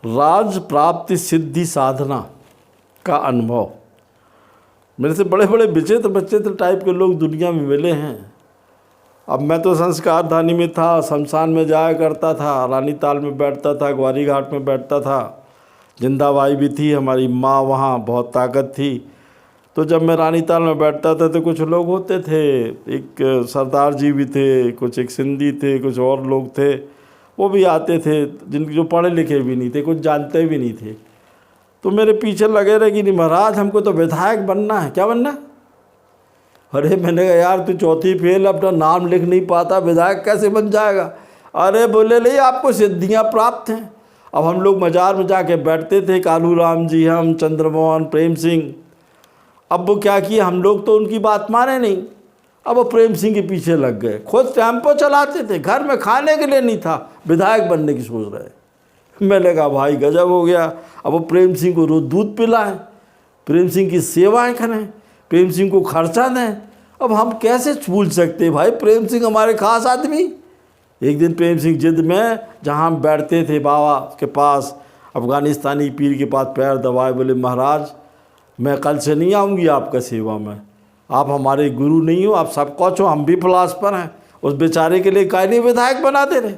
राज प्राप्ति सिद्धि साधना का अनुभव। मेरे से बड़े बड़े विचित्र विचित्र टाइप के लोग दुनिया में मिले हैं। अब मैं तो संस्कारधानी में था, शमशान में जाया करता था, रानी ताल में बैठता था, ग्वारी घाट में बैठता था। जिंदाबाई भी थी हमारी माँ, वहाँ बहुत ताकत थी। तो जब मैं रानी ताल में बैठता था तो कुछ लोग होते थे, एक सरदार जी भी थे, कुछ एक सिंधी थे, कुछ और लोग थे, वो भी आते थे जिनके जो पढ़े लिखे भी नहीं थे, कुछ जानते भी नहीं थे। तो मेरे पीछे लगे रहे कि नहीं महाराज हमको तो विधायक बनना है। क्या बनना है? अरे मैंने कहा यार तू चौथी फेल, अपना नाम लिख नहीं पाता, विधायक कैसे बन जाएगा? अरे बोले नहीं आपको सिद्धियाँ प्राप्त हैं। अब हम लोग मजार में जाके बैठते थे, कालू राम जी, हम, चंद्रमोहन, प्रेम सिंह। अब वो क्या किया, हम लोग तो उनकी बात माने नहीं। अब वो प्रेम सिंह के पीछे लग गए, खुद टेम्पो चलाते थे, घर में खाने के लिए नहीं था, विधायक बनने की सोच रहे। मैंने कहा भाई गजब हो गया। अब वो प्रेम सिंह को रोज दूध पिलाएं, प्रेम सिंह की सेवाएं करें, प्रेम सिंह को खर्चा दें। अब हम कैसे भूल सकते भाई, प्रेम सिंह हमारे खास आदमी। एक दिन प्रेम सिंह जिद में, जहाँ हम बैठते थे बाबा के पास, अफगानिस्तानी पीर के पास पैर दबाए, बोले महाराज मैं कल से नहीं आऊँगी आपका सेवा में, आप हमारे गुरु नहीं हो, आप सब कुछ हो, हम भी फिलासफर हैं। उस बेचारे के लिए काहे नहीं विधायक बना दे रहे।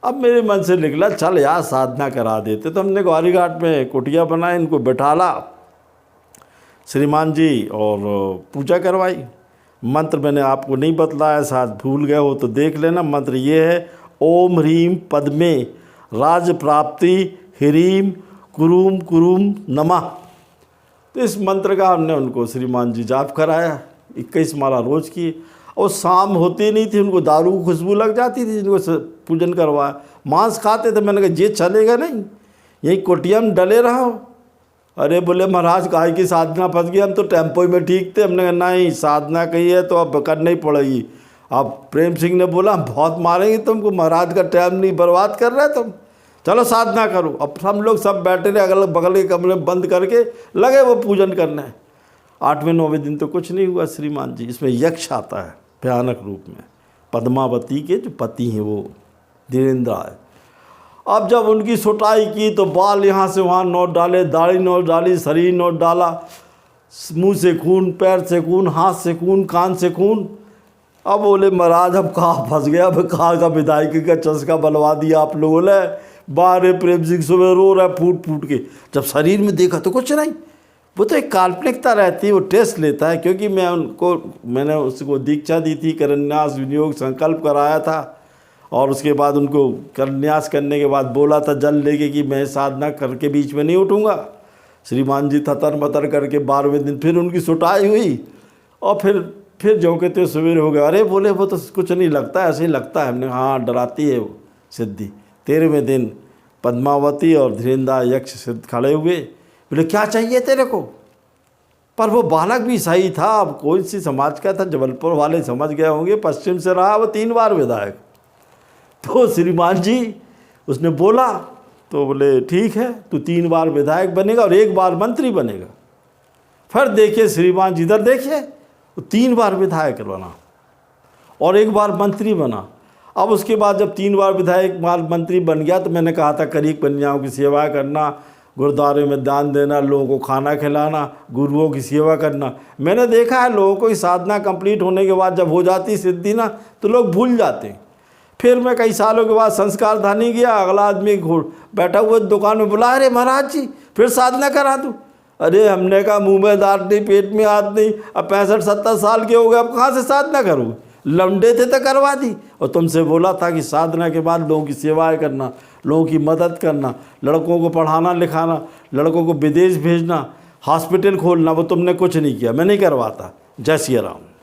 अब मेरे मन से निकला चल यार साधना करा देते। तो हमने ग्वारी घाट में कुटिया बनाई, इनको बिठाला श्रीमान जी और पूजा करवाई। मंत्र मैंने आपको नहीं बतलाया, शायद भूल गए हो तो देख लेना। मंत्र ये है, ओम ह्रीम पद्मे राज प्राप्ति ह्रीम कुरुम कुरुम नमः। तो इस मंत्र का हमने उनको श्रीमान जी जाप कराया, 21 माला रोज़ की। और शाम होती नहीं थी, उनको दारू की खुशबू लग जाती थी, जिनको पूजन करवाया। मांस खाते थे। मैंने कहा ये चलेगा नहीं, यही कुटिया में डले रहो। अरे बोले महाराज काहे की साधना फंस गई, हम तो टेम्पो में ठीक थे। हमने कहा नहीं, साधना कही है तो अब करनी ही पड़ेगी। अब प्रेम सिंह ने बोला बहुत मारेंगे तुमको, महाराज का टाइम नहीं बर्बाद कर रहे तुम, चलो साधना करो। अब हम लोग सब बैठे रहे, अगल बगल के कमरे में बंद करके लगे वो पूजन करने। 8वें 9वें दिन तो कुछ नहीं हुआ श्रीमान जी। इसमें यक्ष आता है भयानक रूप में, पद्मावती के जो पति हैं वो धीरेन्द्र है। अब जब उनकी सुटाई की तो बाल यहाँ से वहाँ नोट डाले, दाढ़ी नोट डाली, शरीर नोट डाला, मुंह से खून, पैर से खून, हाथ से खून, कान से खून। अब बोले महाराज अब कहाँ फंस गया, अब कहाँ का विधायकी का चस्का बनवा दिया आप लोगों ने। बाहर प्रेम सिंह सुबह रो रहा है फूट फूट के। जब शरीर में देखा तो कुछ नहीं, वो तो एक काल्पनिकता रहती है, वो टेस्ट लेता है। क्योंकि मैंने उसको दीक्षा दी थी, करन्यास विनियोग संकल्प कराया था, और उसके बाद उनको करन्यास करने के बाद बोला था जल लेके कि मैं साधना करके बीच में नहीं उठूँगा। श्रीमान जी थतर मतर करके 12वें दिन फिर उनकी सुटाई हुई, और फिर जो कहते हो सवेरे हो गया। अरे बोले वो तो कुछ नहीं लगता, ऐसे ही लगता है। हमने हाँ डराती है वो सिद्धि। 13वें दिन पद्मावती और धीरेन्द्र यक्ष सिद्ध खड़े हुए, बोले क्या चाहिए तेरे को? पर वो बालक भी सही था। अब कोई सी समाज का था, जबलपुर वाले समझ गए होंगे, पश्चिम से रहा वो 3 बार विधायक। तो श्रीमान जी उसने बोला तो बोले ठीक है, तू 3 बार विधायक बनेगा और 1 बार मंत्री बनेगा। फिर देखिए श्रीमान जी इधर देखिए, 3 बार विधायक बना और 1 बार मंत्री बना। अब उसके बाद जब 3 बार विधायक बार मंत्री बन गया तो मैंने कहा था करीब कन्याओं की सेवा करना, गुरुद्वारे में दान देना, लोगों को खाना खिलाना, गुरुओं की सेवा करना। मैंने देखा है लोगों को साधना कंप्लीट होने के बाद जब हो जाती सिद्धि ना तो लोग भूल जाते हैं। फिर मैं कई सालों के बाद संस्कारधानी गया, अगला आदमी बैठा हुआ दुकान में बुला, अरे महाराज जी फिर साधना करा दूँ। अरे हमने कहा मुँह में दांत नहीं, पेट में हाथ नहीं, अब 65-70 साल के हो गए, अब कहाँ से साधना करूँ? लमडे थे तो करवा दी। और तुमसे बोला था कि साधना के बाद लोगों की सेवाएं करना, लोगों की मदद करना, लड़कों को पढ़ाना लिखाना, लड़कों को विदेश भेजना, हॉस्पिटल खोलना, वो तुमने कुछ नहीं किया। मैं नहीं करवाता। जय सिया राम।